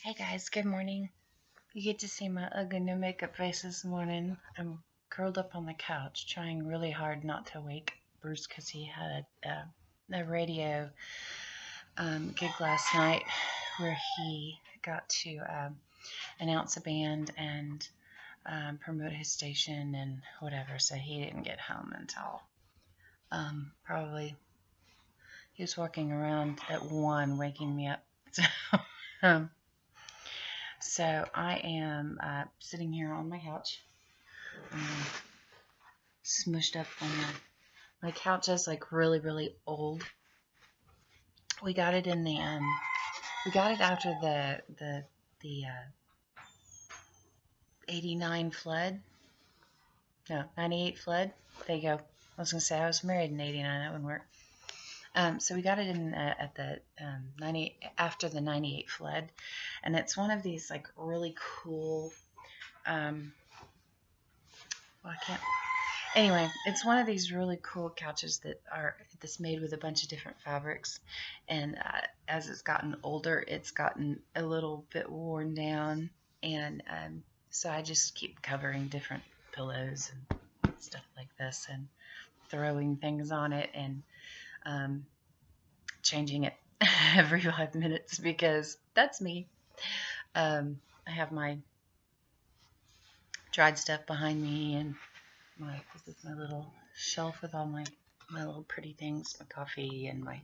Hey guys, good morning. You get to see my ugly no makeup face this morning. I'm curled up on the couch trying really hard not to wake Bruce because he had a radio gig last night where he got to announce a band and promote his station and whatever, so he didn't get home until probably he was walking around at 1 waking me up. um, So I am sitting here on my couch, smushed up on my couch is like really, really old. We got it in the we got it after the 89 flood. No, 98 flood. There you go. I was gonna say I was married in 89. That wouldn't work. So we got it in at the 90 after the 98 flood, and it's one of these like really cool. Well, I can't. Anyway, it's one of these really cool couches that's made with a bunch of different fabrics, and as it's gotten older, it's gotten a little bit worn down, and so I just keep covering different pillows and stuff like this, and throwing things on it, and changing it every 5 minutes because that's me. I have my dried stuff behind me, and this is my little shelf with all my little pretty things, my coffee and my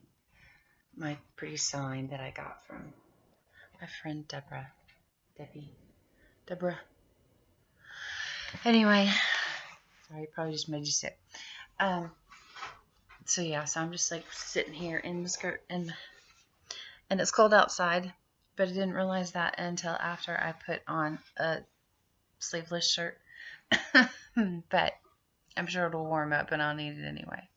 pretty sign that I got from my friend Deborah. Anyway, sorry, probably just made you sick. So I'm just like sitting here in the skirt, and it's cold outside, but I didn't realize that until after I put on a sleeveless shirt. But I'm sure it'll warm up and I'll need it anyway.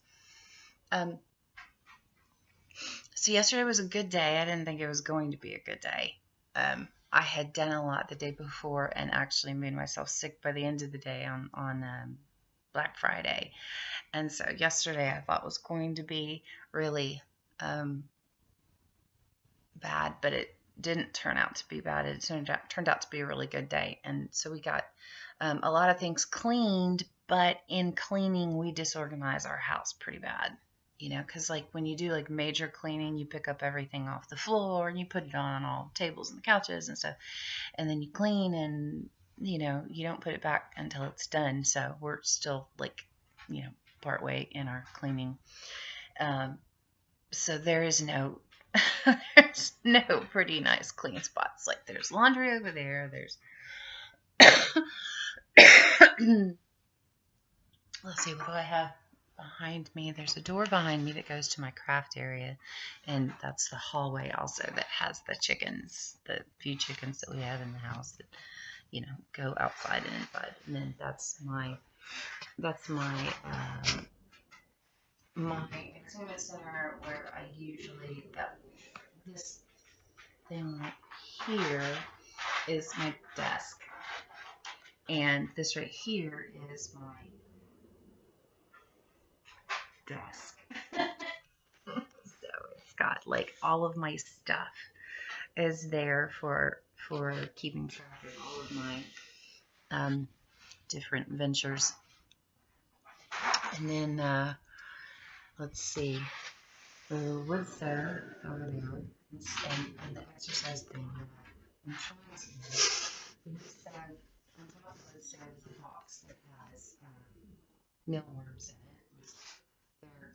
So yesterday was a good day. I didn't think it was going to be a good day. I had done a lot the day before and actually made myself sick by the end of the day on Black Friday. And so yesterday I thought was going to be really bad, but it didn't turn out to be bad. It turned out to be a really good day. And so we got a lot of things cleaned, but in cleaning, we disorganize our house pretty bad. Because like when you do like major cleaning, you pick up everything off the floor and you put it on all the tables and the couches and stuff. And then you clean and, you don't put it back until it's done. So we're still like, part way in our cleaning. So there's no pretty nice clean spots. Like there's laundry over there. There's let's see, what do I have behind me? There's a door behind me that goes to my craft area, and that's the hallway also that has the few chickens that we have in the house that, go outside and inside. And then that's my entertainment center where I usually, this thing right here is my desk, and this right here is my desk. So it's got like all of my stuff is there for keeping track of all of my different ventures. And then let's see, the wood stove over there, and the exercise thing. I'm trying to on top of the stove is a box that has mealworms in it.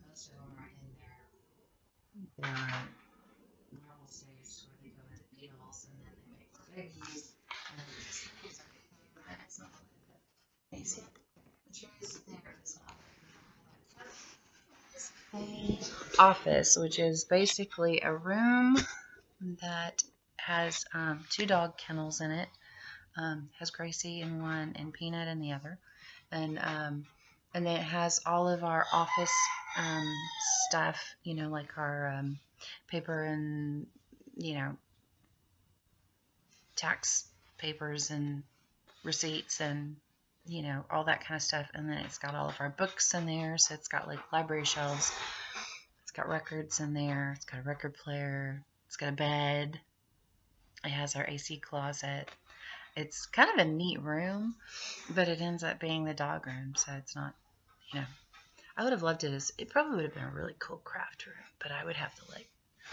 Most of them are in their normal stage where they go into beetles and then they make babies. And it's not like that. The trees there as well. Office, which is basically a room that has 2 dog kennels in it. Has Gracie in one and Peanut in the other, and then it has all of our office stuff, like our paper and tax papers and receipts and all that kind of stuff. And then it's got all of our books in there, so it's got like library shelves. It's got records in there. It's got a record player. It's got a bed. It has our AC closet. It's kind of a neat room, but it ends up being the dog room, so it's not, you know. I would have loved it as, it probably would have been a really cool craft room, but I would have to like,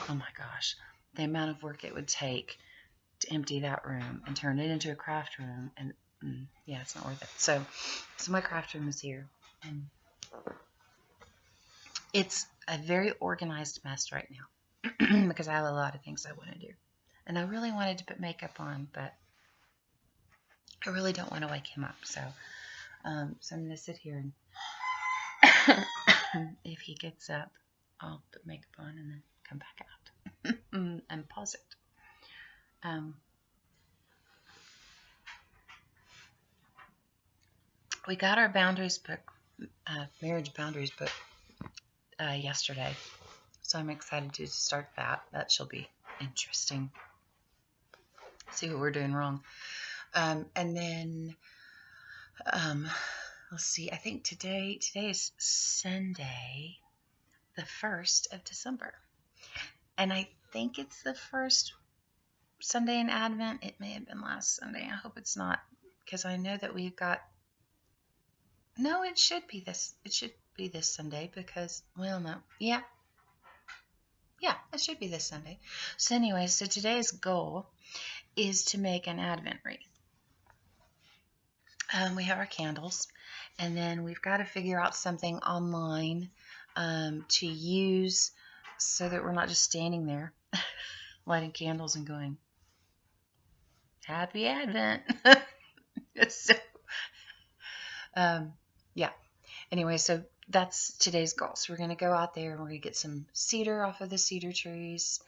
oh my gosh, the amount of work it would take to empty that room and turn it into a craft room, and yeah, it's not worth it. So my craft room is here, and it's a very organized mess right now because I have a lot of things I want to do, and I really wanted to put makeup on, but I really don't want to wake him up. So I'm going to sit here, and if he gets up, I'll put makeup on and then come back out and pause it. We got our boundaries book, marriage boundaries book, yesterday, so I'm excited to start that. That shall be interesting. See what we're doing wrong. And then, let's see. I think today is Sunday, the 1st of December, and I think it's the first Sunday in Advent. It may have been last Sunday. I hope it's not, because I know that we've got. No, it should be this. It should be this Sunday because, well, no. Yeah, it should be this Sunday. So anyway, so today's goal is to make an Advent wreath. We have our candles, and then we've got to figure out something online to use so that we're not just standing there lighting candles and going, Happy Advent. So, yeah. Anyway, so that's today's goal. So we're going to go out there and we're going to get some cedar off of the cedar trees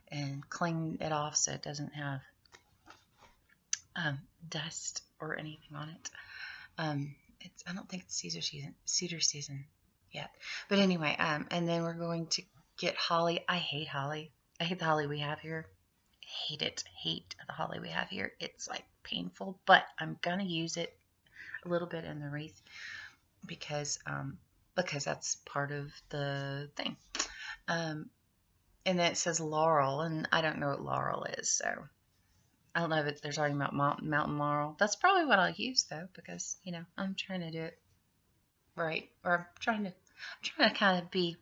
and clean it off so it doesn't have dust or anything on it. I don't think it's cedar season yet. But anyway, and then we're going to get holly. I hate holly. I hate the holly we have here. Hate it. Hate the holly we have here. It's like painful, but I'm going to use it a little bit in the wreath because that's part of the thing. And then it says laurel, and I don't know what laurel is, so I don't know if they're talking about mountain laurel. That's probably what I'll use though, because I'm trying to do it right, or I'm trying to kind of be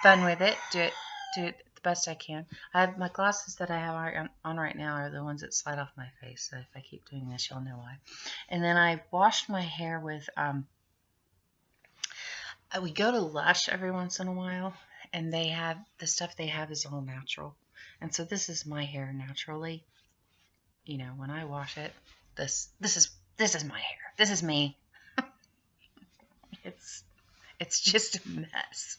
fun with it. Do it the best I can. I have my glasses that I have on right now are the ones that slide off my face. So if I keep doing this, you'll know why. And then I washed my hair with we go to Lush every once in a while, and they have the stuff they have is all natural. And so this is my hair naturally. When I wash it, this is my hair. This is me. It's just a mess.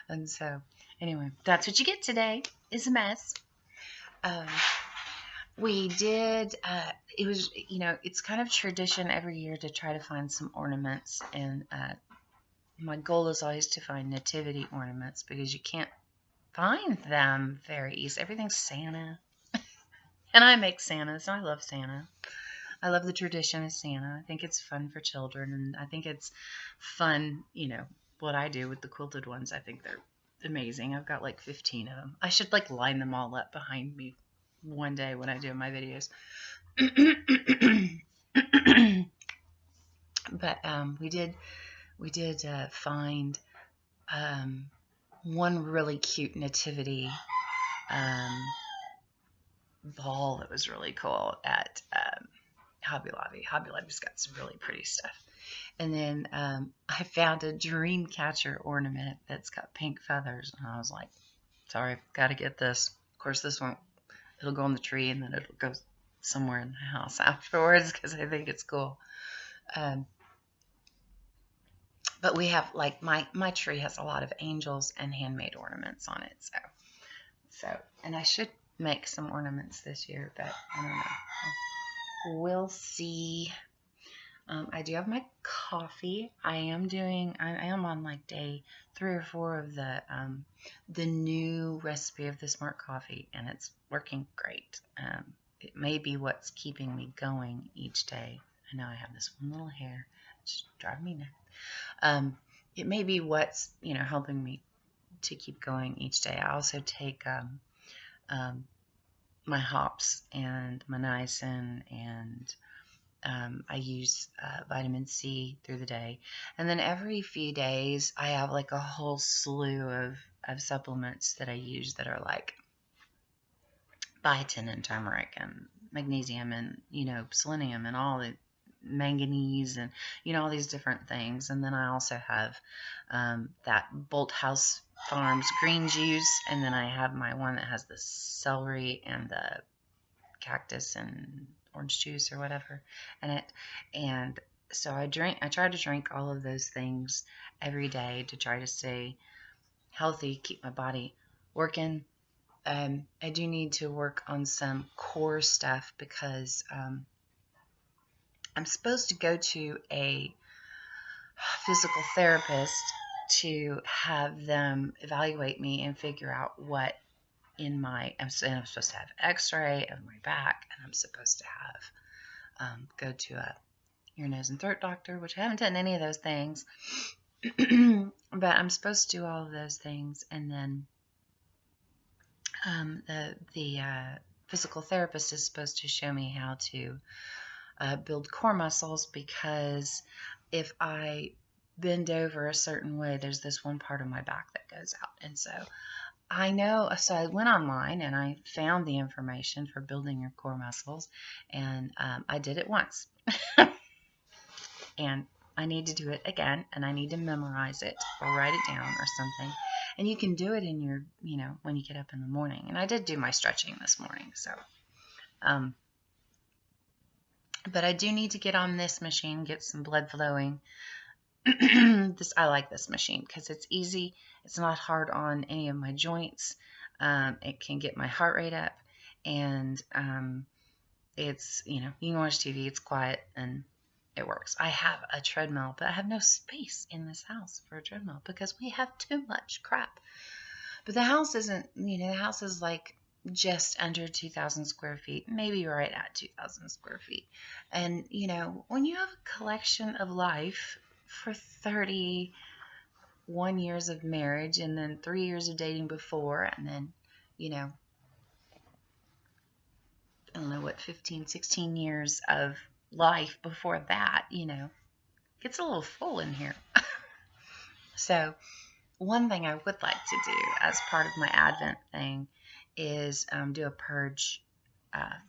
And so anyway, that's what you get today is a mess. We did, it was, it's kind of tradition every year to try to find some ornaments, and my goal is always to find nativity ornaments because you can't find them very easy. Everything's Santa. And I make Santa, so I love Santa. I love the tradition of Santa. I think it's fun for children, and I think it's fun, what I do with the quilted ones. I think they're amazing. I've got like 15 of them. I should line them all up behind me one day when I do my videos. But we did find one really cute nativity ball that was really cool at Hobby Lobby. Hobby Lobby's got some really pretty stuff. And then I found a dream catcher ornament that's got pink feathers, and I was like, sorry, got to get this. Of course, this one, it'll go on the tree, and then it'll go somewhere in the house afterwards because I think it's cool. But we have, my tree has a lot of angels and handmade ornaments on it. So, and I should make some ornaments this year, but I don't know. We'll see. I do have my coffee. I am on day 3 or 4 of the new recipe of the Smart Coffee, and it's working great. It may be what's keeping me going each day. I know I have this one little hair. It's driving me nuts. It may be what's helping me to keep going each day. I also take my hops and my niacin, and I use vitamin C through the day. And then every few days, I have like a whole slew of supplements that I use that are like biotin and turmeric and magnesium and, selenium and all the manganese and, all these different things. And then I also have that Bolt House Farms green juice. And then I have my one that has the celery and the cactus and orange juice or whatever in it. And so I try to drink all of those things every day to try to stay healthy, keep my body working. I do need to work on some core stuff because I'm supposed to go to a physical therapist to have them evaluate me and figure out what I'm supposed to have x-ray of my back, and I'm supposed to have go to a ear, nose, and throat doctor, which I haven't done any of those things. But I'm supposed to do all of those things, and then the physical therapist is supposed to show me how to build core muscles, because if I bend over a certain way, there's this one part of my back that goes out. And so I went online and I found the information for building your core muscles, and I did it once. And I need to do it again, and I need to memorize it or write it down or something. And you can do it in your, when you get up in the morning. And I did do my stretching this morning, so. But I do need to get on this machine, get some blood flowing. I like this machine because it's easy. It's not hard on any of my joints. It can get my heart rate up, and it's, you can watch TV, it's quiet, and it works. I have a treadmill, but I have no space in this house for a treadmill because we have too much crap. But the house isn't, the house is like just under 2,000 square feet, maybe right at 2,000 square feet. And, when you have a collection of life for 31 years of marriage and then 3 years of dating before, and then, I don't know what, 15, 16 years of life before that, gets a little full in here. So one thing I would like to do as part of my Advent thing is do a purge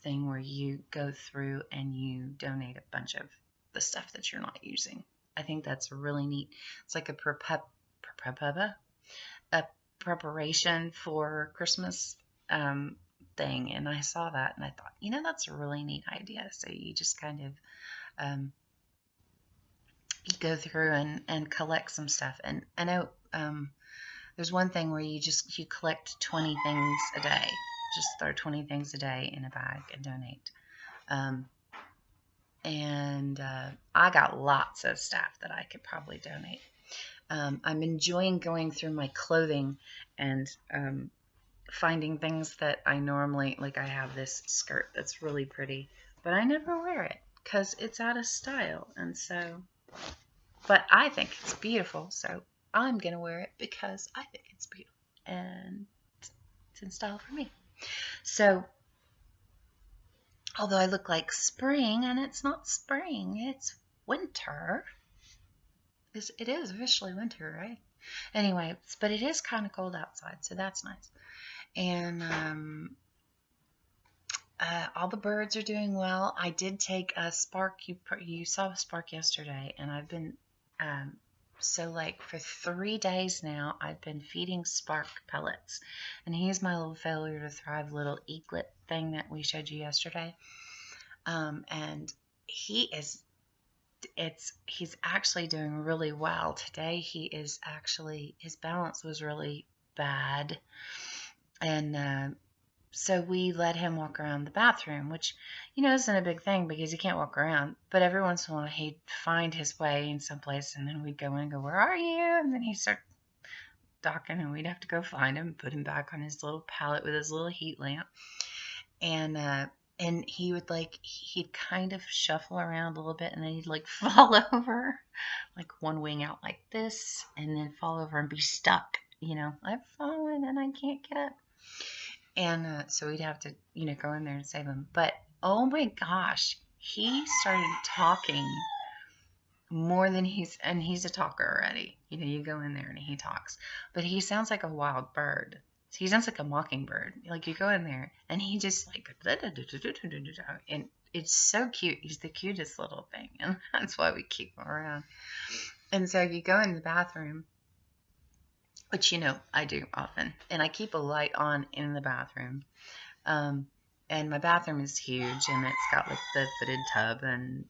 thing where you go through and you donate a bunch of the stuff that you're not using. I think that's really neat. It's like a preparation for Christmas thing, and I saw that and I thought, that's a really neat idea. So you just kind of you go through and collect some stuff. And I know there's one thing where you collect 20 things a day. Just throw 20 things a day in a bag and donate. And I got lots of stuff that I could probably donate. I'm enjoying going through my clothing and finding things that I normally, like I have this skirt that's really pretty, but I never wear it because it's out of style. And so, but I think it's beautiful, so I'm going to wear it because I think it's beautiful and it's in style for me. So, although I look like spring, and it's not spring, it's winter. It is officially winter, right? Anyway, but it is kind of cold outside, so that's nice. And all the birds are doing well. I did take a Spark. You saw Spark yesterday, and I've been so like for 3 days now, I've been feeding Spark pellets, and he's my little failure to thrive little eaglet thing that we showed you yesterday. And he's actually doing really well today. His balance was really bad, and so we let him walk around the bathroom, which, isn't a big thing because he can't walk around. But every once in a while, he'd find his way in someplace, and then we'd go in and go, "Where are you?" And then he'd start docking, and we'd have to go find him, put him back on his little pallet with his little heat lamp. And he would he'd kind of shuffle around a little bit, and then he'd fall over, like one wing out like this, and then fall over and be stuck. I've fallen and I can't get up. And so we'd have to, go in there and save him. But oh my gosh, he started talking more than he's a talker already. You go in there and he talks, but he sounds like a wild bird. He sounds like a mockingbird. Like you go in there and he just like, and it's so cute. He's the cutest little thing, and that's why we keep him around. And so you go in the bathroom, which I do often, and I keep a light on in the bathroom. And my bathroom is huge, and it's got like the fitted tub, and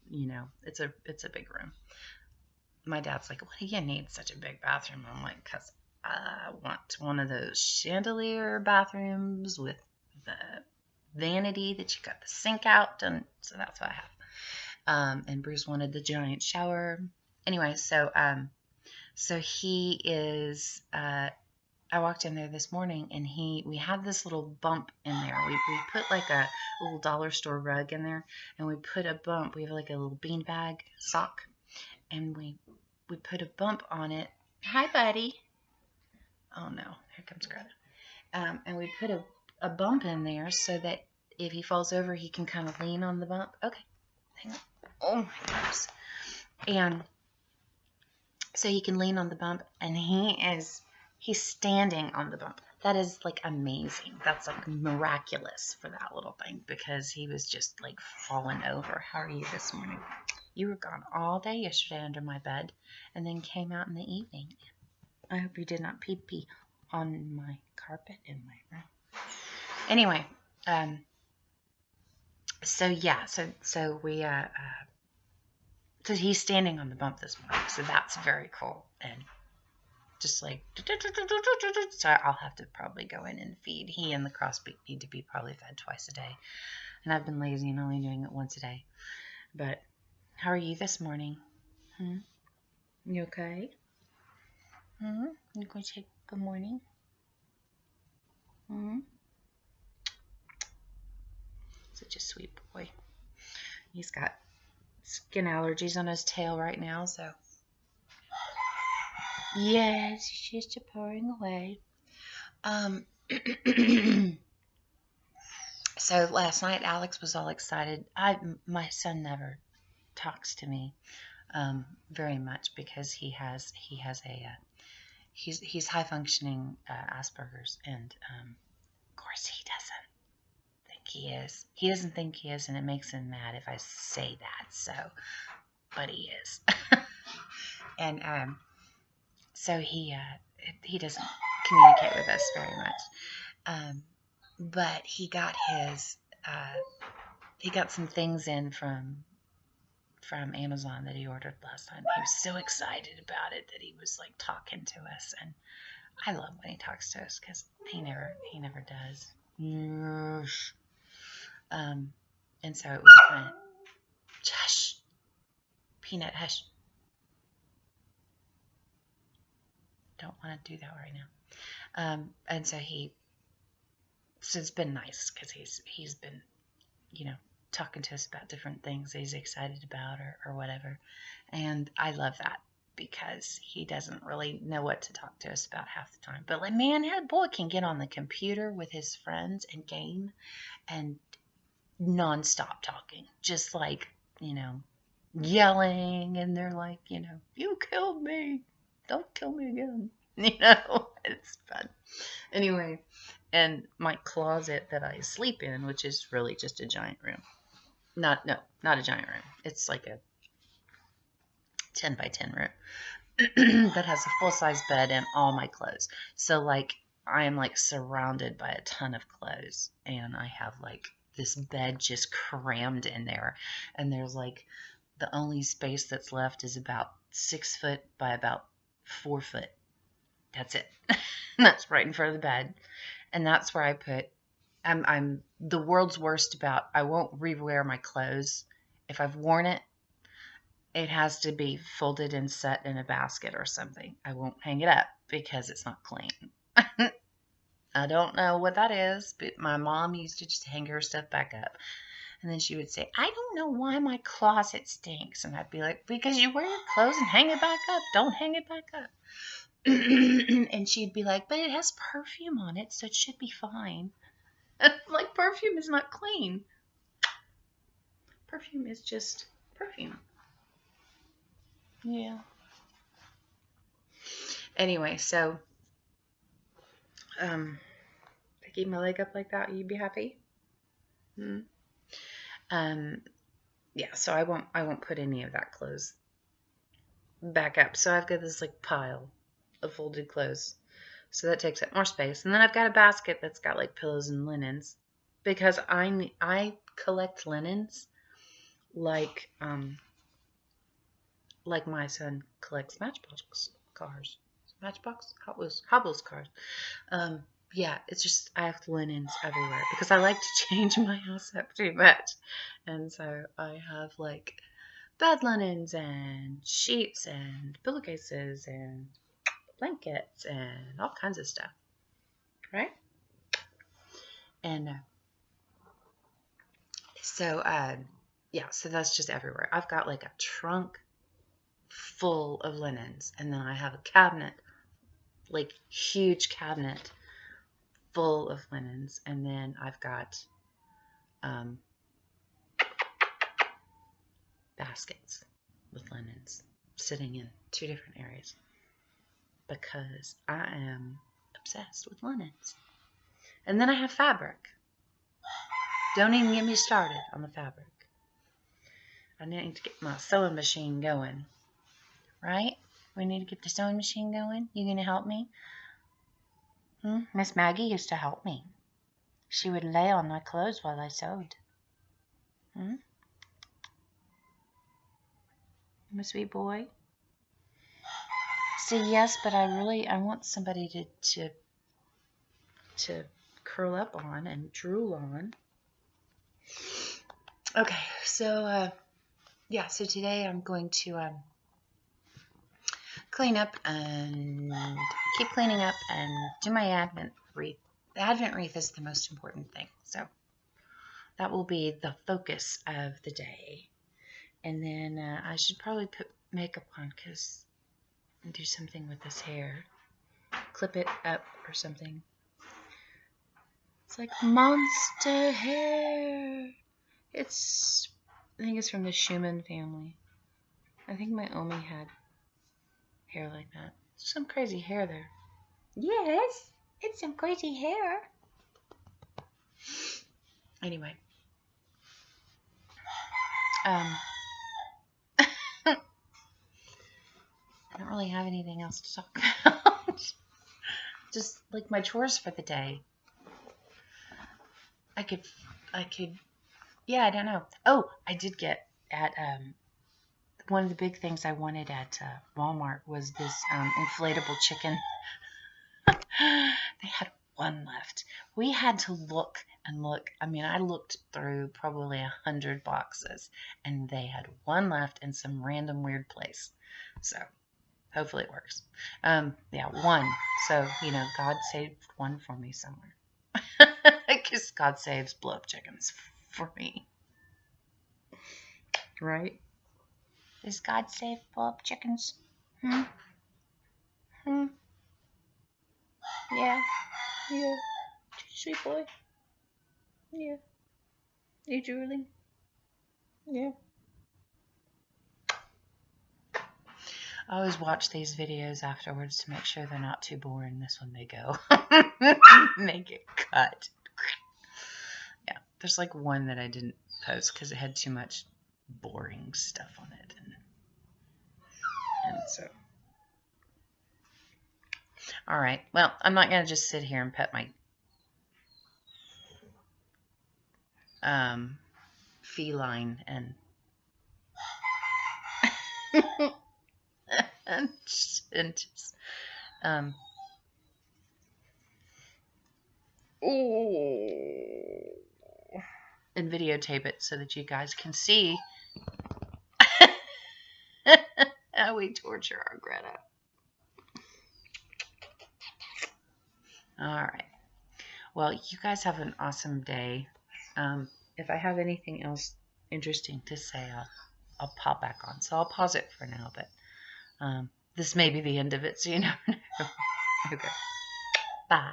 it's a big room. My dad's like, "What do you need such a big bathroom?" I'm like, "Cause I want one of those chandelier bathrooms with the vanity that you got the sink out," and so that's what I have. And Bruce wanted the giant shower. Anyway, so he is. I walked in there this morning, and we had this little bump in there. We put like a little dollar store rug in there, and we put a bump. We have like a little beanbag sock, and we put a bump on it. Hi, buddy. Oh no, here comes Greta. And we put a bump in there so that if he falls over, he can kind of lean on the bump. Okay, hang on. Oh my goodness. And so he can lean on the bump, and he's standing on the bump. That is like amazing. That's like miraculous for that little thing, because he was just like falling over. How are you this morning? You were gone all day yesterday under my bed, and then came out in the evening. I hope you did not pee on my carpet in my room. Anyway, so yeah, so we so he's standing on the bump this morning, so that's very cool. And just like, so I'll have to probably go in and feed. He and the crossbeak need to be probably fed twice a day, and I've been lazy and only doing it once a day. But how are you this morning? You okay? You going to say good morning? Such a sweet boy. He's got skin allergies on his tail right now, so yes, he's just purring away. So last night Alex was all excited. My son never talks to me very much, because he's high functioning Asperger's, and of course he doesn't think he is. He doesn't think he is, and it makes him mad if I say that. So, but he is, and so he doesn't communicate with us very much. But he got some things in from Amazon that he ordered last night. He was so excited about it that he was like talking to us, and I love when he talks to us, because he never does. And so it was kind of, hush, Peanut, hush. Don't want to do that right now. And so it's been nice, because he's been, talking to us about different things that he's excited about or whatever. And I love that, because he doesn't really know what to talk to us about half the time. But like, man, that boy can get on the computer with his friends and game and nonstop talking, just like, yelling, and they're like, you killed me, don't kill me again. It's fun. Anyway, and my closet that I sleep in, which is really just a giant room. Not a giant room. It's like a 10 by 10 room that has a full-size bed and all my clothes. So like, I am like surrounded by a ton of clothes, and I have like this bed just crammed in there, and there's like, the only space that's left is about 6 foot by about 4 foot. That's it. That's right in front of the bed, and that's where I put. I'm the world's worst about, I won't rewear my clothes. If I've worn it, it has to be folded and set in a basket or something. I won't hang it up because it's not clean. I don't know what that is, but my mom used to just hang her stuff back up. And then she would say, I don't know why my closet stinks. And I'd be like, because you wear your clothes and hang it back up. Don't hang it back up. And she'd be like, but it has perfume on it, so it should be fine. Like, perfume is not clean. Perfume is just perfume. Yeah. Anyway, so, if I keep my leg up like that, you'd be happy? Hmm. Yeah, so I won't put any of that clothes back up. So I've got this like pile of folded clothes. So that takes up more space. And then I've got a basket that's got like pillows and linens because I collect linens like my son collects Matchbox cars. Matchbox? Hot Wheels cars. Yeah, it's just I have linens everywhere because I like to change my house up too much. And so I have like bed linens and sheets and pillowcases and blankets and all kinds of stuff, right? And so, yeah, so that's just everywhere. I've got like a trunk full of linens, and then I have a cabinet, like huge cabinet full of linens, and then I've got baskets with linens sitting in 2 different areas because I am obsessed with linens. And then I have fabric. Don't even get me started on the fabric. I need to get my sewing machine going, right? We need to get the sewing machine going. You gonna help me? Miss Maggie used to help me. She would lay on my clothes while I sewed. I'm a sweet boy. See, yes, but I want somebody to curl up on and drool on. Okay, so yeah, so today I'm going to clean up and keep cleaning up and do my Advent wreath. The Advent wreath is the most important thing, so that will be the focus of the day. And then I should probably put makeup on and do something with this hair. Clip it up or something. It's like monster hair. I think it's from the Schumann family. I think my Omi had hair like that. Some crazy hair there. Yes, it's some crazy hair. Anyway. I don't really have anything else to talk about. Just like my chores for the day. I could, yeah, I don't know. Oh, I did get at, one of the big things I wanted at Walmart was this inflatable chicken. They had one left. We had to look and look. I mean, I looked through probably 100 boxes, and they had one left in some random weird place. So hopefully it works. Yeah, one. So, God saved one for me somewhere. I guess God saves blow-up chickens for me. Right? Does God save blow-up chickens? Yeah. Yeah. Sweet boy. Yeah. You drooling? Yeah. I always watch these videos afterwards to make sure they're not too boring. This one they go. They get cut. Yeah. There's like one that I didn't post because it had too much boring stuff on it. And so. All right. Well, I'm not going to just sit here and pet my feline and and videotape it so that you guys can see how we torture our Greta. All right. Well, you guys have an awesome day. If I have anything else interesting to say, I'll pop back on. So I'll pause it for now, but this may be the end of it, so you never know. Okay. Bye.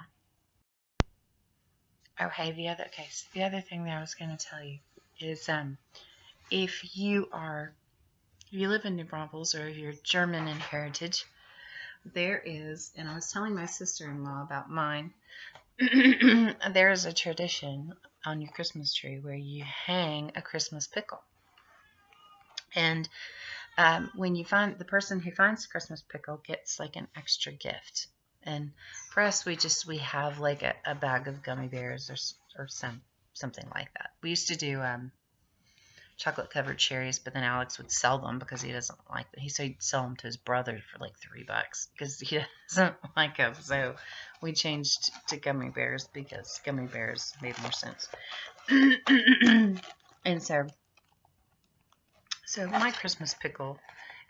Oh, hey, the other thing that I was going to tell you is if you live in New Braunfels or if you're German in heritage, there is, and I was telling my sister-in-law about mine, there is a tradition on your Christmas tree where you hang a Christmas pickle. And when you find the person who finds the Christmas pickle gets like an extra gift. And for us, we have like a bag of gummy bears or something like that. We used to do chocolate covered cherries, but then Alex would sell them because he doesn't like them. So he'd sell them to his brother for like $3 because he doesn't like them. So we changed to gummy bears because gummy bears made more sense. And so my Christmas pickle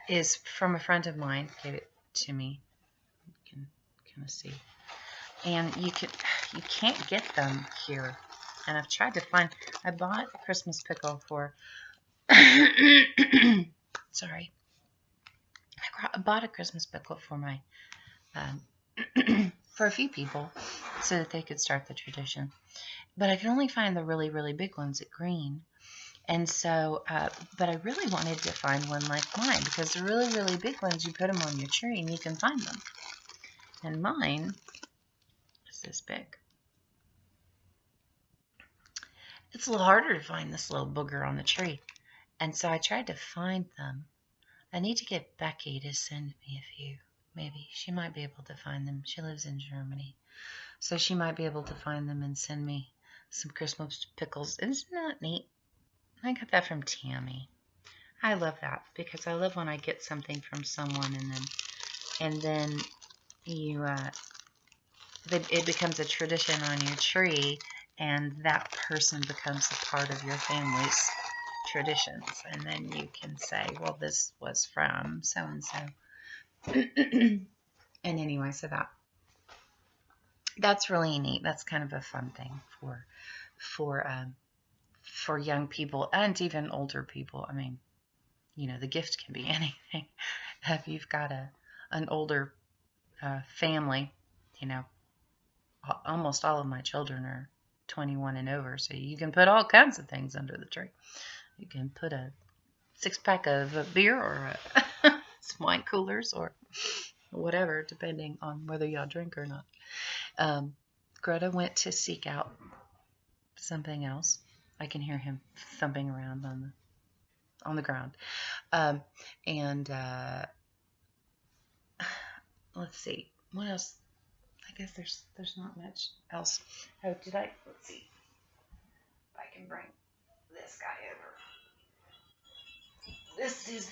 is from a friend of mine. Gave it to me. You can kind of see, and you can't get them here. And I've tried to find. I bought a Christmas pickle for. Sorry. I bought a Christmas pickle for my for a few people so that they could start the tradition. But I could only find the really, really big ones at Green. And so, but I really wanted to find one like mine because the really, really big ones, you put them on your tree and you can find them. And mine is this big. It's a little harder to find this little booger on the tree. And so I tried to find them. I need to get Becky to send me a few. Maybe she might be able to find them. She lives in Germany. So she might be able to find them and send me some Christmas pickles. Isn't that neat? I got that from Tammy. I love that because I love when I get something from someone and then you it becomes a tradition on your tree and that person becomes a part of your family's traditions, and then you can say, well, this was from so and so. And anyway, so that's really neat. That's kind of a fun thing for young people and even older people. I mean, the gift can be anything. If you've got an older family, almost all of my children are 21 and over, so you can put all kinds of things under the tree. You can put a 6-pack of beer or some wine coolers or whatever, depending on whether y'all drink or not. Greta went to seek out something else. I can hear him thumping around on the ground. And let's see, what else? I guess there's not much else. Oh, let's see if I can bring this guy over. This is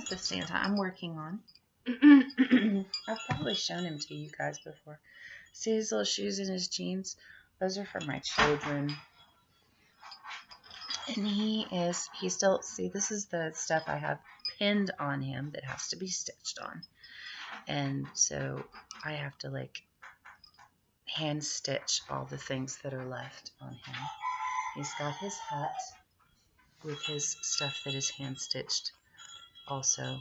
the Santa I'm working on. I've probably shown him to you guys before. See his little shoes and his jeans? Those are for my children. And he still, see, this is the stuff I have pinned on him that has to be stitched on. And so I have to hand stitch all the things that are left on him. He's got his hat with his stuff that is hand stitched. Also,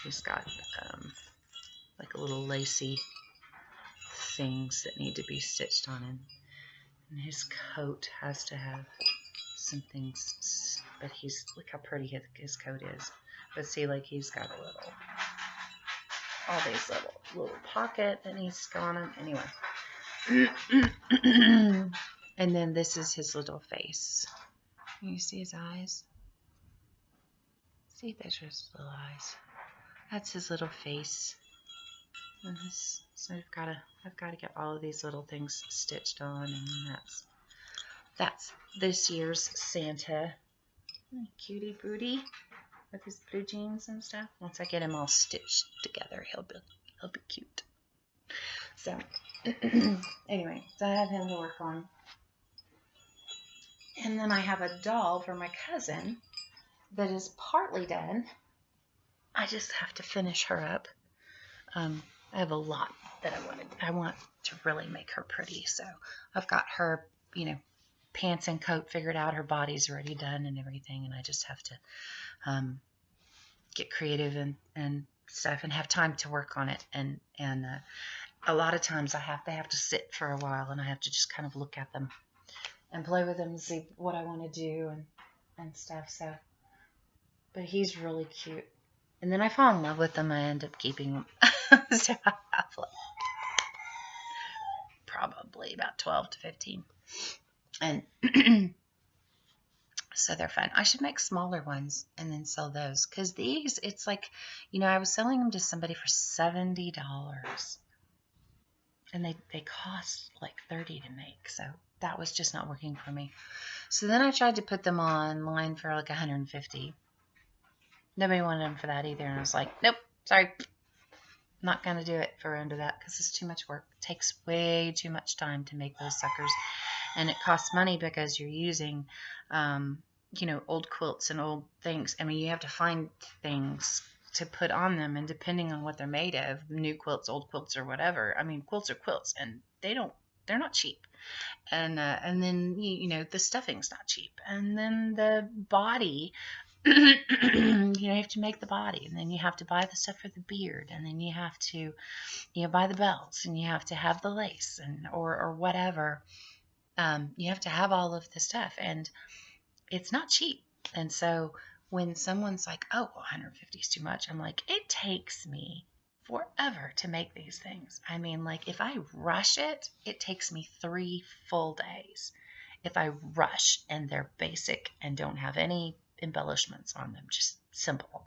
he's got like a little lacy things that need to be stitched on him. And his coat has to have some things, but look how pretty his coat is. But see, he's got all these little pocket that needs to go on him. Anyway. And then this is his little face. Can you see his eyes? See, there's his little eyes. That's his little face. And so I've got to get all of these little things stitched on, and that's this year's Santa. Cutie booty with his blue jeans and stuff. Once I get him all stitched together, he'll be cute. So anyway, so I have him to work on. And then I have a doll for my cousin that is partly done. I just have to finish her up. I have a lot that I want to really make her pretty. So I've got her, pants and coat figured out. Her body's already done and everything. And I just have to get creative and stuff and have time to work on it. And a lot of times they have to sit for a while, and I have to just kind of look at them and play with them and see what I want to do and stuff. So, but he's really cute. And then I fall in love with them. I end up keeping them. So I have probably about 12 to 15. And so they're fun. I should make smaller ones and then sell those. Because these, it's like, I was selling them to somebody for $70. And they cost like $30 to make. So that was just not working for me. So then I tried to put them online for like $150. Nobody wanted them for that either. And I was like, nope, sorry. Not going to do it for under that because it's too much work. It takes way too much time to make those suckers. And it costs money because you're using, old quilts and old things. I mean, you have to find things to put on them. And depending on what they're made of, new quilts, old quilts, or whatever. I mean, quilts are quilts and they're not cheap. And then, the stuffing's not cheap. And then the body, you have to make the body, and then you have to buy the stuff for the beard, and then you have to, buy the belts, and you have to have the lace or whatever. You have to have all of the stuff, and it's not cheap. And so when someone's like, oh, 150 is too much, I'm like, it takes me forever to make these things. I mean, like, if I rush it, it takes me 3 full days. If I rush and they're basic and don't have any embellishments on them, just simple,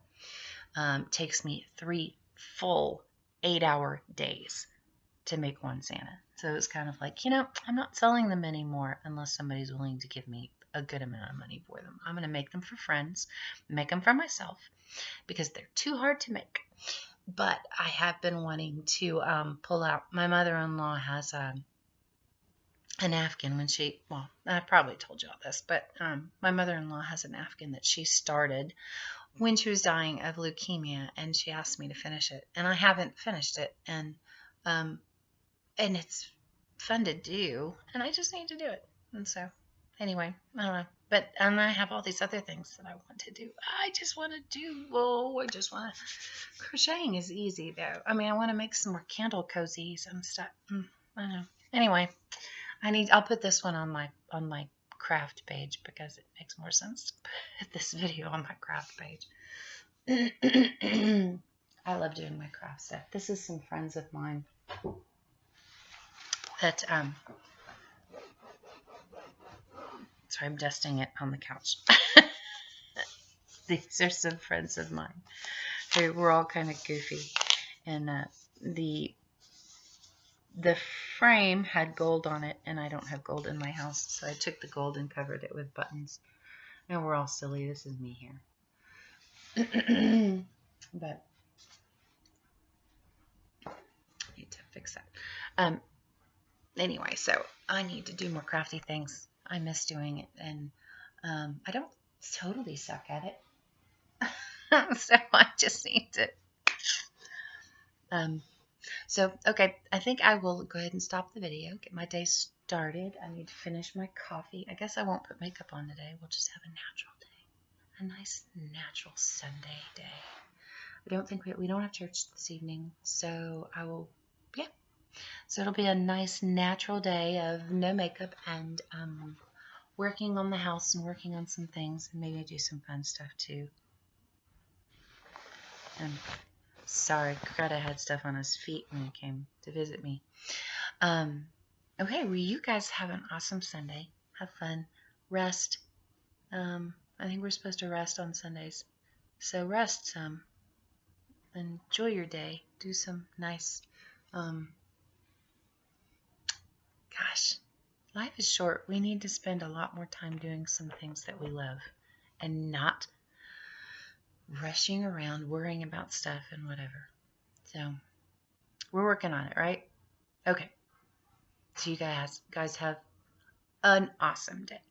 takes me 3 full 8-hour days to make one Santa. So it's kind of like, I'm not selling them anymore unless somebody's willing to give me a good amount of money for them. I'm going to make them for friends, make them for myself, because they're too hard to make. But I have been wanting to pull out. My mother-in-law has a napkin when I probably told you all this, but my mother-in-law has a napkin that she started when she was dying of leukemia, and she asked me to finish it, and I haven't finished it, and it's fun to do, and I just need to do it. And so anyway, I don't know, but I have all these other things that I want to do. I just want to crocheting is easy though. I mean, I want to make some more candle cozies and stuff. I don't know. Anyway, I'll put this one on my craft page because it makes more sense to put this video on my craft page. I love doing my craft stuff. This is some friends of mine that sorry, I'm dusting it on the couch. These are some friends of mine who were all kind of goofy, and the frame had gold on it, and I don't have gold in my house, so I took the gold and covered it with buttons. And we're all silly. This is me here. But I need to fix that. Anyway, so I need to do more crafty things. I miss doing it, and I don't totally suck at it. So I just need to. So, okay, I think I will go ahead and stop the video, get my day started. I need to finish my coffee. I guess I won't put makeup on today. We'll just have a natural day, a nice natural Sunday day. I don't think we don't have church this evening, so I will, yeah. So it'll be a nice natural day of no makeup and working on the house and working on some things, and maybe do some fun stuff too. And sorry, Greta had stuff on his feet when he came to visit me. Okay, well, you guys have an awesome Sunday. Have fun. Rest. I think we're supposed to rest on Sundays. So rest some. Enjoy your day. Do some nice, gosh, life is short. We need to spend a lot more time doing some things that we love and not rushing around worrying about stuff and whatever. So we're working on it, right? Okay. So you guys have an awesome day.